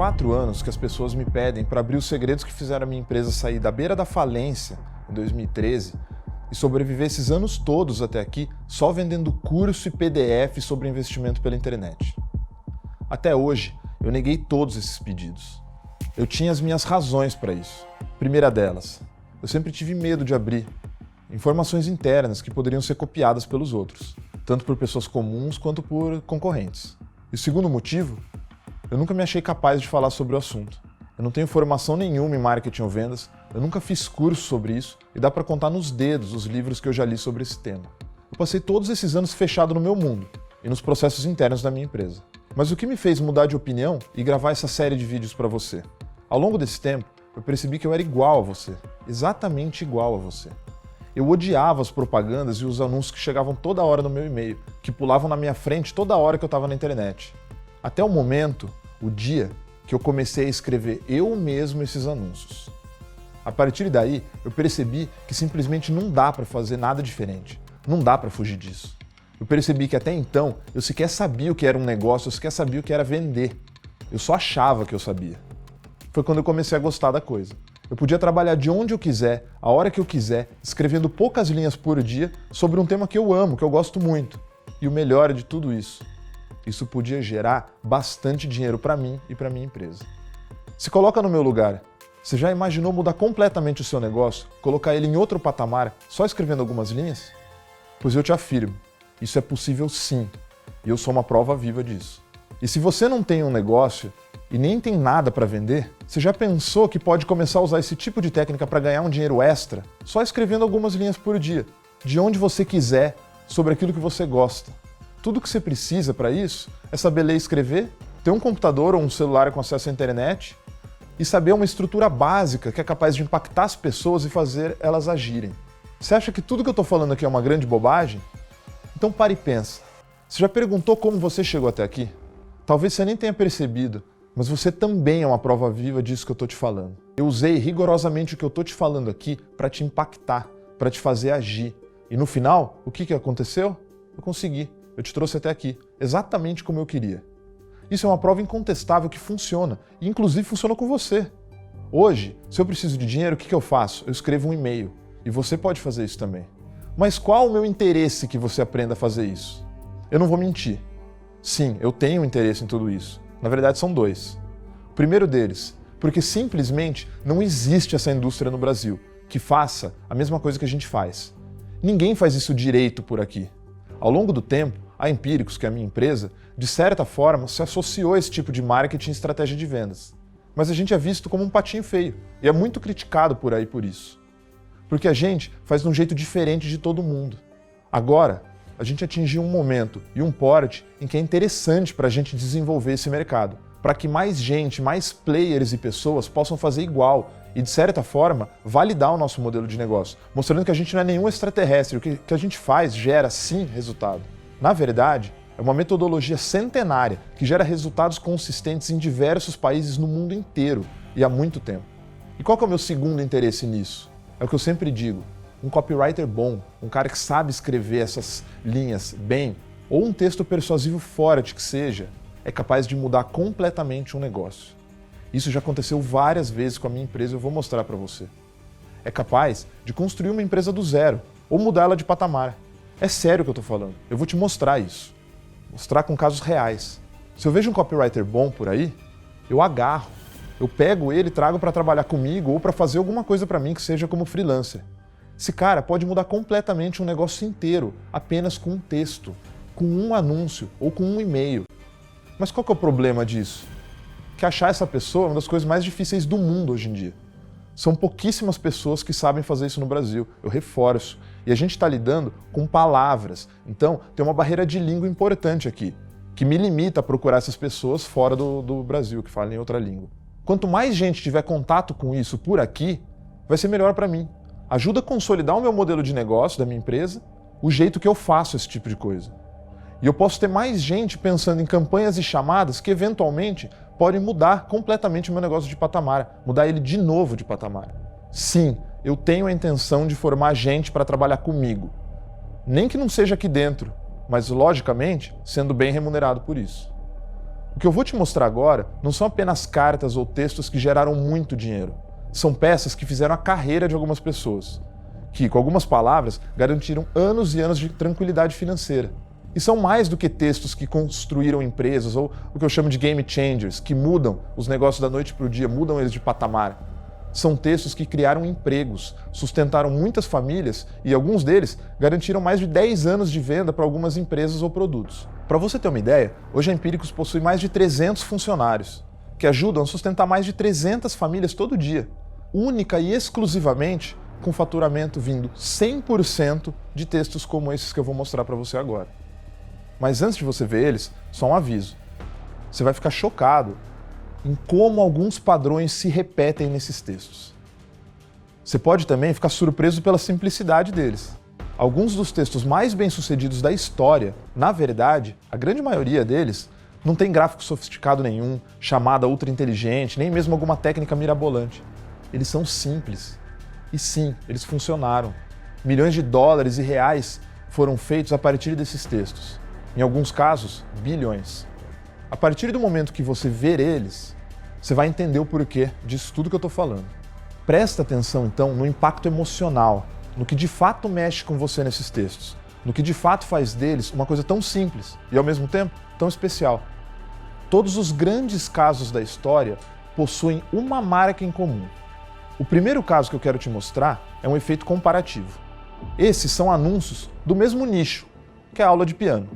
4 anos que as pessoas me pedem para abrir os segredos que fizeram a minha empresa sair da beira da falência em 2013 e sobreviver esses anos todos até aqui só vendendo curso e PDF sobre investimento pela internet. Até hoje, eu neguei todos esses pedidos. Eu tinha as minhas razões para isso. Primeira delas, eu sempre tive medo de abrir informações internas que poderiam ser copiadas pelos outros, tanto por pessoas comuns quanto por concorrentes. E o segundo motivo, eu nunca me achei capaz de falar sobre o assunto. Eu não tenho formação nenhuma em marketing ou vendas, eu nunca fiz curso sobre isso e dá para contar nos dedos os livros que eu já li sobre esse tema. Eu passei todos esses anos fechado no meu mundo e nos processos internos da minha empresa. Mas o que me fez mudar de opinião e gravar essa série de vídeos para você? Ao longo desse tempo, eu percebi que eu era igual a você, exatamente igual a você. Eu odiava as propagandas e os anúncios que chegavam toda hora no meu e-mail, que pulavam na minha frente toda hora que eu estava na internet. Até o momento, o dia, que eu comecei a escrever eu mesmo esses anúncios. A partir daí, eu percebi que simplesmente não dá para fazer nada diferente. Não dá para fugir disso. Eu percebi que até então, eu sequer sabia o que era um negócio, eu sequer sabia o que era vender. Eu só achava que eu sabia. Foi quando eu comecei a gostar da coisa. Eu podia trabalhar de onde eu quiser, a hora que eu quiser, escrevendo poucas linhas por dia sobre um tema que eu amo, que eu gosto muito. E o melhor de tudo isso podia gerar bastante dinheiro para mim e para minha empresa. Se coloca no meu lugar. Você já imaginou mudar completamente o seu negócio, colocar ele em outro patamar, só escrevendo algumas linhas? Pois eu te afirmo, isso é possível sim, e eu sou uma prova viva disso. E se você não tem um negócio e nem tem nada para vender, você já pensou que pode começar a usar esse tipo de técnica para ganhar um dinheiro extra, só escrevendo algumas linhas por dia, de onde você quiser, sobre aquilo que você gosta. Tudo que você precisa para isso é saber ler e escrever, ter um computador ou um celular com acesso à internet e saber uma estrutura básica que é capaz de impactar as pessoas e fazer elas agirem. Você acha que tudo que eu estou falando aqui é uma grande bobagem? Então pare e pensa. Você já perguntou como você chegou até aqui? Talvez você nem tenha percebido, mas você também é uma prova viva disso que eu estou te falando. Eu usei rigorosamente o que eu estou te falando aqui para te impactar, para te fazer agir. E no final, o que aconteceu? Eu consegui. Eu te trouxe até aqui, exatamente como eu queria. Isso é uma prova incontestável que funciona, e inclusive funciona com você. Hoje, se eu preciso de dinheiro, o que eu faço? Eu escrevo um e-mail, e você pode fazer isso também. Mas qual o meu interesse que você aprenda a fazer isso? Eu não vou mentir. Sim, eu tenho interesse em tudo isso. Na verdade, são dois. O primeiro deles, porque simplesmente não existe essa indústria no Brasil que faça a mesma coisa que a gente faz. Ninguém faz isso direito por aqui. Ao longo do tempo, a Empíricos, que é a minha empresa, de certa forma se associou a esse tipo de marketing e estratégia de vendas. Mas a gente é visto como um patinho feio e é muito criticado por aí por isso. Porque a gente faz de um jeito diferente de todo mundo. Agora, a gente atingiu um momento e um porte em que é interessante para a gente desenvolver esse mercado, para que mais gente, mais players e pessoas possam fazer igual e, de certa forma, validar o nosso modelo de negócio, mostrando que a gente não é nenhum extraterrestre, o que a gente faz gera, sim, resultado. Na verdade, é uma metodologia centenária que gera resultados consistentes em diversos países no mundo inteiro e há muito tempo. E qual que é o meu segundo interesse nisso? É o que eu sempre digo, um copywriter bom, um cara que sabe escrever essas linhas bem, ou um texto persuasivo forte que seja, é capaz de mudar completamente um negócio. Isso já aconteceu várias vezes com a minha empresa e eu vou mostrar para você. É capaz de construir uma empresa do zero, ou mudar ela de patamar. É sério o que eu estou falando, eu vou te mostrar isso. Mostrar com casos reais. Se eu vejo um copywriter bom por aí, eu agarro. Eu pego ele e trago para trabalhar comigo ou para fazer alguma coisa para mim que seja como freelancer. Esse cara pode mudar completamente um negócio inteiro, apenas com um texto, com um anúncio ou com um e-mail. Mas qual que é o problema disso? Que achar essa pessoa é uma das coisas mais difíceis do mundo hoje em dia. São pouquíssimas pessoas que sabem fazer isso no Brasil, eu reforço. E a gente está lidando com palavras, então tem uma barreira de língua importante aqui, que me limita a procurar essas pessoas fora do Brasil, que falam em outra língua. Quanto mais gente tiver contato com isso por aqui, vai ser melhor para mim. Ajuda a consolidar o meu modelo de negócio da minha empresa, o jeito que eu faço esse tipo de coisa. E eu posso ter mais gente pensando em campanhas e chamadas que eventualmente podem mudar completamente o meu negócio de patamar, mudar ele de novo de patamar. Sim, eu tenho a intenção de formar gente para trabalhar comigo. Nem que não seja aqui dentro, mas logicamente sendo bem remunerado por isso. O que eu vou te mostrar agora não são apenas cartas ou textos que geraram muito dinheiro. São peças que fizeram a carreira de algumas pessoas, que, com algumas palavras, garantiram anos e anos de tranquilidade financeira. E são mais do que textos que construíram empresas, ou o que eu chamo de game changers, que mudam os negócios da noite para o dia, mudam eles de patamar. São textos que criaram empregos, sustentaram muitas famílias e alguns deles garantiram mais de 10 anos de venda para algumas empresas ou produtos. Para você ter uma ideia, hoje a Empíricos possui mais de 300 funcionários, que ajudam a sustentar mais de 300 famílias todo dia, única e exclusivamente com faturamento vindo 100% de textos como esses que eu vou mostrar para você agora. Mas antes de você ver eles, só um aviso. Você vai ficar chocado em como alguns padrões se repetem nesses textos. Você pode também ficar surpreso pela simplicidade deles. Alguns dos textos mais bem-sucedidos da história, na verdade, a grande maioria deles, não tem gráfico sofisticado nenhum, chamada ultra inteligente, nem mesmo alguma técnica mirabolante. Eles são simples. E sim, eles funcionaram. Milhões de dólares e reais foram feitos a partir desses textos. Em alguns casos, bilhões. A partir do momento que você ver eles, você vai entender o porquê disso tudo que eu estou falando. Presta atenção, então, no impacto emocional, no que de fato mexe com você nesses textos, no que de fato faz deles uma coisa tão simples e, ao mesmo tempo, tão especial. Todos os grandes casos da história possuem uma marca em comum. O primeiro caso que eu quero te mostrar é um efeito comparativo. Esses são anúncios do mesmo nicho, que é a aula de piano.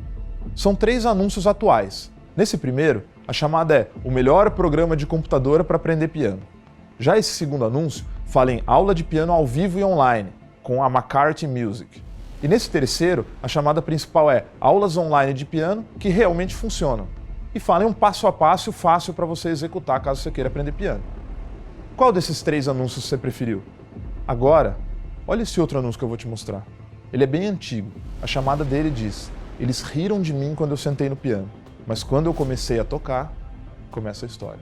São 3 anúncios atuais. Nesse primeiro, a chamada é o melhor programa de computadora para aprender piano. Já esse segundo anúncio fala em aula de piano ao vivo e online, com a McCarthy Music. E nesse terceiro, a chamada principal é aulas online de piano que realmente funcionam. E fala em um passo a passo fácil para você executar caso você queira aprender piano. Qual desses 3 anúncios você preferiu? Agora, olha esse outro anúncio que eu vou te mostrar. Ele é bem antigo. A chamada dele diz: eles riram de mim quando eu sentei no piano, mas quando eu comecei a tocar, começa a história.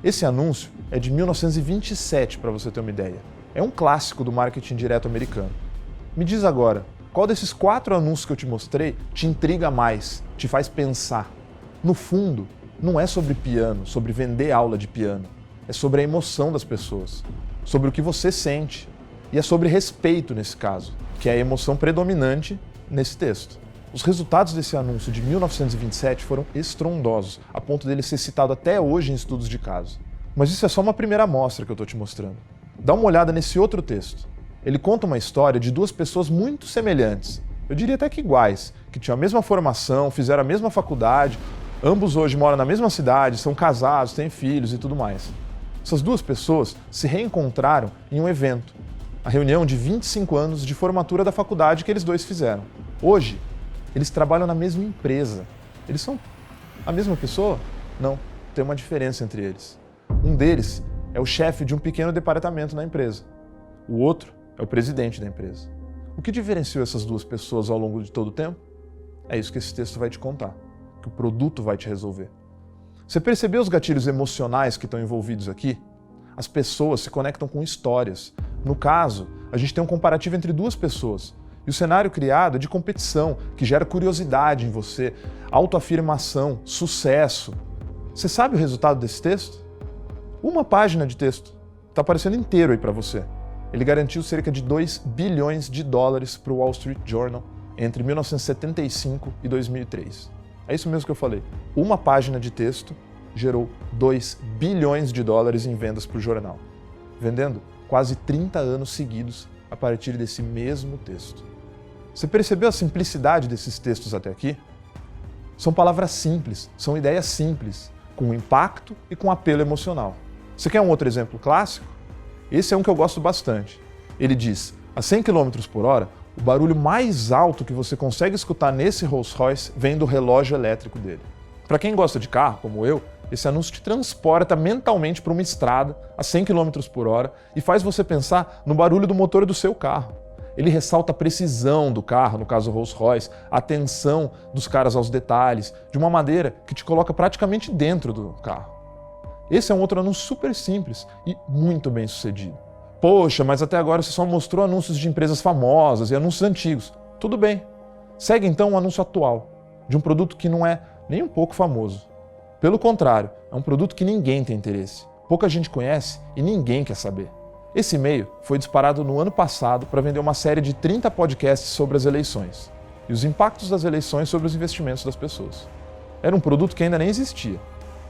Esse anúncio é de 1927, para você ter uma ideia. É um clássico do marketing direto americano. Me diz agora, qual desses 4 anúncios que eu te mostrei te intriga mais, te faz pensar? No fundo, não é sobre piano, sobre vender aula de piano. É sobre a emoção das pessoas, sobre o que você sente. E é sobre respeito nesse caso, que é a emoção predominante nesse texto. Os resultados desse anúncio de 1927 foram estrondosos, a ponto dele ser citado até hoje em estudos de caso. Mas isso é só uma primeira amostra que eu estou te mostrando. Dá uma olhada nesse outro texto. Ele conta uma história de 2 pessoas muito semelhantes, eu diria até que iguais, que tinham a mesma formação, fizeram a mesma faculdade, ambos hoje moram na mesma cidade, são casados, têm filhos e tudo mais. Essas 2 pessoas se reencontraram em um evento, a reunião de 25 anos de formatura da faculdade que eles 2 fizeram. Hoje, eles trabalham na mesma empresa. Eles são a mesma pessoa? Não, tem uma diferença entre eles. Um deles é o chefe de um pequeno departamento na empresa. O outro é o presidente da empresa. O que diferenciou essas 2 pessoas ao longo de todo o tempo? É isso que esse texto vai te contar, que o produto vai te resolver. Você percebeu os gatilhos emocionais que estão envolvidos aqui? As pessoas se conectam com histórias. No caso, a gente tem um comparativo entre 2 pessoas. E o cenário criado é de competição, que gera curiosidade em você, autoafirmação, sucesso. Você sabe o resultado desse texto? Uma página de texto. Está aparecendo inteiro aí para você. Ele garantiu cerca de 2 bilhões de dólares para o Wall Street Journal entre 1975 e 2003. É isso mesmo que eu falei. Uma página de texto gerou 2 bilhões de dólares em vendas para o jornal, vendendo quase 30 anos seguidos a partir desse mesmo texto. Você percebeu a simplicidade desses textos até aqui? São palavras simples, são ideias simples, com impacto e com apelo emocional. Você quer um outro exemplo clássico? Esse é um que eu gosto bastante. Ele diz: a 100 km por hora, o barulho mais alto que você consegue escutar nesse Rolls Royce vem do relógio elétrico dele. Para quem gosta de carro, como eu, esse anúncio te transporta mentalmente para uma estrada a 100 km por hora e faz você pensar no barulho do motor do seu carro. Ele ressalta a precisão do carro, no caso Rolls Royce, a atenção dos caras aos detalhes, de uma maneira que te coloca praticamente dentro do carro. Esse é um outro anúncio super simples e muito bem sucedido. Poxa, mas até agora você só mostrou anúncios de empresas famosas e anúncios antigos. Tudo bem. Segue então um anúncio atual, de um produto que não é nem um pouco famoso. Pelo contrário, é um produto que ninguém tem interesse. Pouca gente conhece e ninguém quer saber. Esse e-mail foi disparado no ano passado para vender uma série de 30 podcasts sobre as eleições e os impactos das eleições sobre os investimentos das pessoas. Era um produto que ainda nem existia.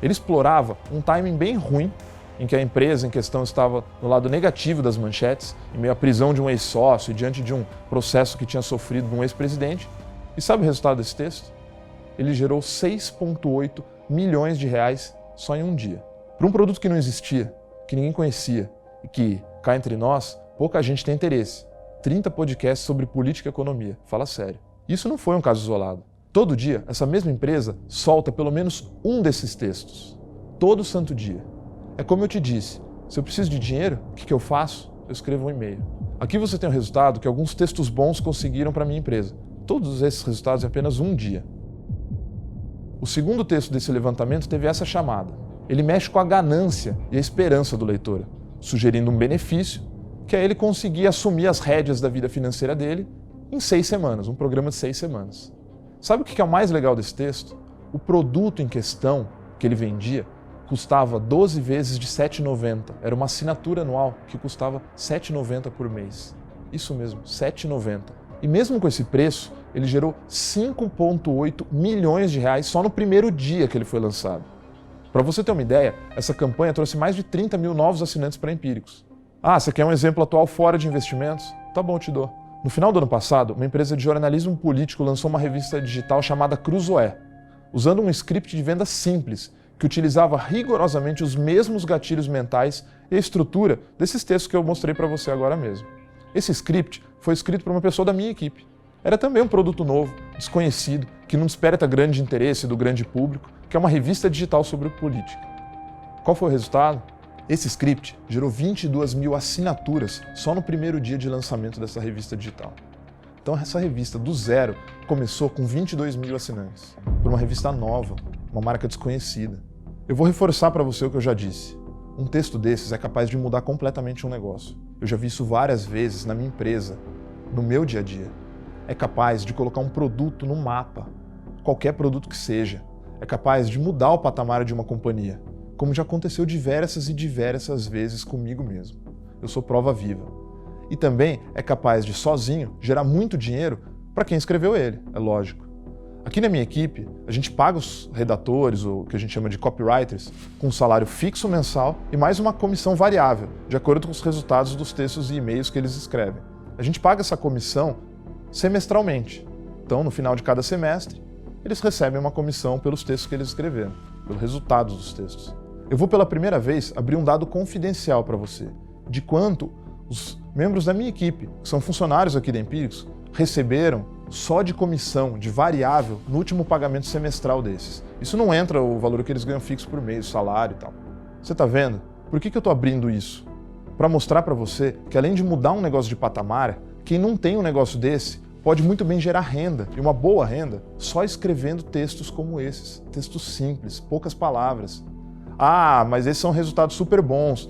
Ele explorava um timing bem ruim em que a empresa em questão estava no lado negativo das manchetes, em meio à prisão de um ex-sócio e diante de um processo que tinha sofrido de um ex-presidente. E sabe o resultado desse texto? Ele gerou 6,8 milhões de reais só em um dia. Para um produto que não existia, que ninguém conhecia e que, cá entre nós, pouca gente tem interesse. 30 podcasts sobre política e economia. Fala sério. Isso não foi um caso isolado. Todo dia, essa mesma empresa solta pelo menos um desses textos. Todo santo dia. É como eu te disse, se eu preciso de dinheiro, o que eu faço? Eu escrevo um e-mail. Aqui você tem o resultado que alguns textos bons conseguiram para a minha empresa. Todos esses resultados em apenas um dia. O segundo texto desse levantamento teve essa chamada. Ele mexe com a ganância e a esperança do leitor, sugerindo um benefício, que é ele conseguir assumir as rédeas da vida financeira dele em 6 semanas, um programa de 6 semanas. Sabe o que é o mais legal desse texto? O produto em questão que ele vendia custava 12 vezes de R$ 7,90. Era uma assinatura anual que custava R$ 7,90 por mês. Isso mesmo, R$ 7,90. E mesmo com esse preço, ele gerou 5,8 milhões de reais só no primeiro dia que ele foi lançado. Para você ter uma ideia, essa campanha trouxe mais de 30 mil novos assinantes para Empíricos. Ah, você quer um exemplo atual fora de investimentos? Tá bom, eu te dou. No final do ano passado, uma empresa de jornalismo político lançou uma revista digital chamada Cruzoé, usando um script de venda simples, que utilizava rigorosamente os mesmos gatilhos mentais e a estrutura desses textos que eu mostrei para você agora mesmo. Esse script foi escrito por uma pessoa da minha equipe. Era também um produto novo, desconhecido, que não desperta grande interesse do grande público, que é uma revista digital sobre política. Qual foi o resultado? Esse script gerou 22 mil assinaturas só no primeiro dia de lançamento dessa revista digital. Então essa revista do zero começou com 22 mil assinantes, por uma revista nova, uma marca desconhecida. Eu vou reforçar para você o que eu já disse. Um texto desses é capaz de mudar completamente um negócio. Eu já vi isso várias vezes na minha empresa, no meu dia a dia. É capaz de colocar um produto no mapa, qualquer produto que seja. É capaz de mudar o patamar de uma companhia, como já aconteceu diversas e diversas vezes comigo mesmo. Eu sou prova viva. E também é capaz de, sozinho, gerar muito dinheiro para quem escreveu ele, é lógico. Aqui na minha equipe, a gente paga os redatores, o que a gente chama de copywriters, com um salário fixo mensal e mais uma comissão variável, de acordo com os resultados dos textos e e-mails que eles escrevem. A gente paga essa comissão semestralmente. Então, no final de cada semestre, eles recebem uma comissão pelos textos que eles escreveram, pelos resultados dos textos. Eu vou pela primeira vez abrir um dado confidencial para você, de quanto os membros da minha equipe, que são funcionários aqui da Empíricos, receberam só de comissão, de variável, no último pagamento semestral desses. Isso não entra o valor que eles ganham fixo por mês, o salário e tal. Você tá vendo? Por que eu tô abrindo isso? Para mostrar para você que além de mudar um negócio de patamar, quem não tem um negócio desse pode muito bem gerar renda, e uma boa renda, só escrevendo textos como esses. Textos simples, poucas palavras. Ah, mas esses são resultados super bons.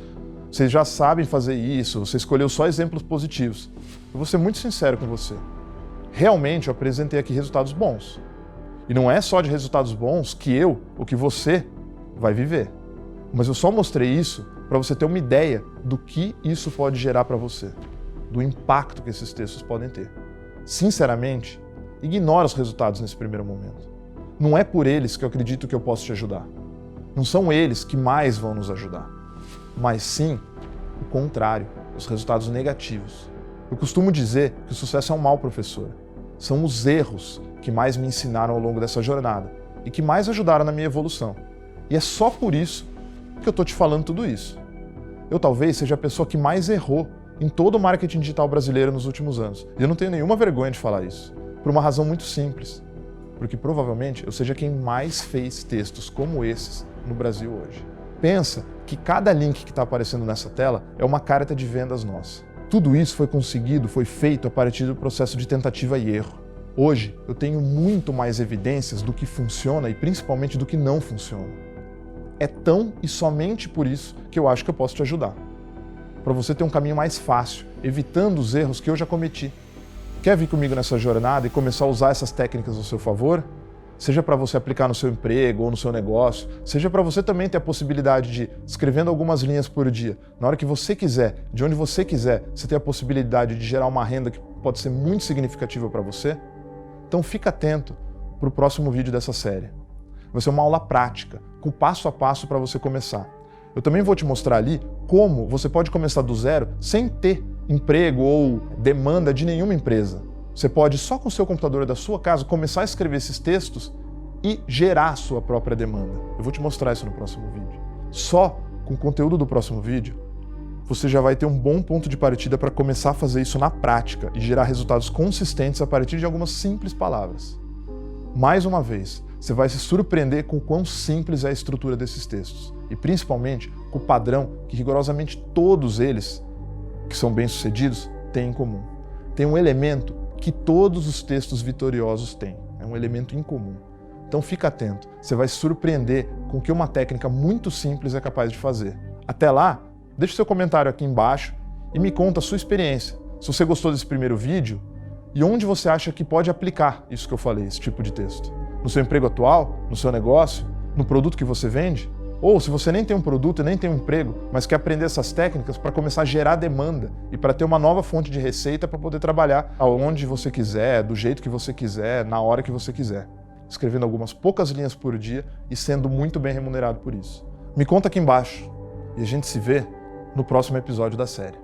Vocês já sabem fazer isso, você escolheu só exemplos positivos. Eu vou ser muito sincero com você. Realmente eu apresentei aqui resultados bons. E não é só de resultados bons que que você vai viver. Mas eu só mostrei isso para você ter uma ideia do que isso pode gerar para você, do impacto que esses textos podem ter. Sinceramente, ignora os resultados nesse primeiro momento. Não é por eles que eu acredito que eu posso te ajudar. Não são eles que mais vão nos ajudar, mas sim o contrário, os resultados negativos. Eu costumo dizer que o sucesso é um mau professor. São os erros que mais me ensinaram ao longo dessa jornada e que mais ajudaram na minha evolução. E é só por isso que eu estou te falando tudo isso. Eu talvez seja a pessoa que mais errou em todo o marketing digital brasileiro nos últimos anos. E eu não tenho nenhuma vergonha de falar isso, por uma razão muito simples. Porque provavelmente eu seja quem mais fez textos como esses no Brasil hoje. Pensa que cada link que está aparecendo nessa tela é uma carta de vendas nossa. Tudo isso foi feito a partir do processo de tentativa e erro. Hoje, eu tenho muito mais evidências do que funciona e principalmente do que não funciona. É tão e somente por isso que eu acho que eu posso te ajudar. Para você ter um caminho mais fácil, evitando os erros que eu já cometi. Quer vir comigo nessa jornada e começar a usar essas técnicas ao seu favor? seja para você aplicar no seu emprego ou no seu negócio, seja para você também ter a possibilidade de, escrevendo algumas linhas por dia, na hora que você quiser, de onde você quiser, você ter a possibilidade de gerar uma renda que pode ser muito significativa para você, então fica atento para o próximo vídeo dessa série. Vai ser uma aula prática, com passo a passo para você começar. Eu também vou te mostrar ali como você pode começar do zero sem ter emprego ou demanda de nenhuma empresa. Você pode, só com o seu computador da sua casa, começar a escrever esses textos e gerar a sua própria demanda. Eu vou te mostrar isso no próximo vídeo. Só com o conteúdo do próximo vídeo, você já vai ter um bom ponto de partida para começar a fazer isso na prática e gerar resultados consistentes a partir de algumas simples palavras. Mais uma vez, você vai se surpreender com o quão simples é a estrutura desses textos e principalmente com o padrão que rigorosamente todos eles, que são bem-sucedidos, têm em comum. Tem um elemento que todos os textos vitoriosos têm, é um elemento incomum. Então fica atento, você vai se surpreender com o que uma técnica muito simples é capaz de fazer. Até lá, deixe seu comentário aqui embaixo e me conta a sua experiência. Se você gostou desse primeiro vídeo e onde você acha que pode aplicar isso que eu falei, esse tipo de texto. No seu emprego atual, no seu negócio, no produto que você vende? Ou se você nem tem um produto e nem tem um emprego, mas quer aprender essas técnicas para começar a gerar demanda e para ter uma nova fonte de receita para poder trabalhar aonde você quiser, do jeito que você quiser, na hora que você quiser. Escrevendo algumas poucas linhas por dia e sendo muito bem remunerado por isso. Me conta aqui embaixo e a gente se vê no próximo episódio da série.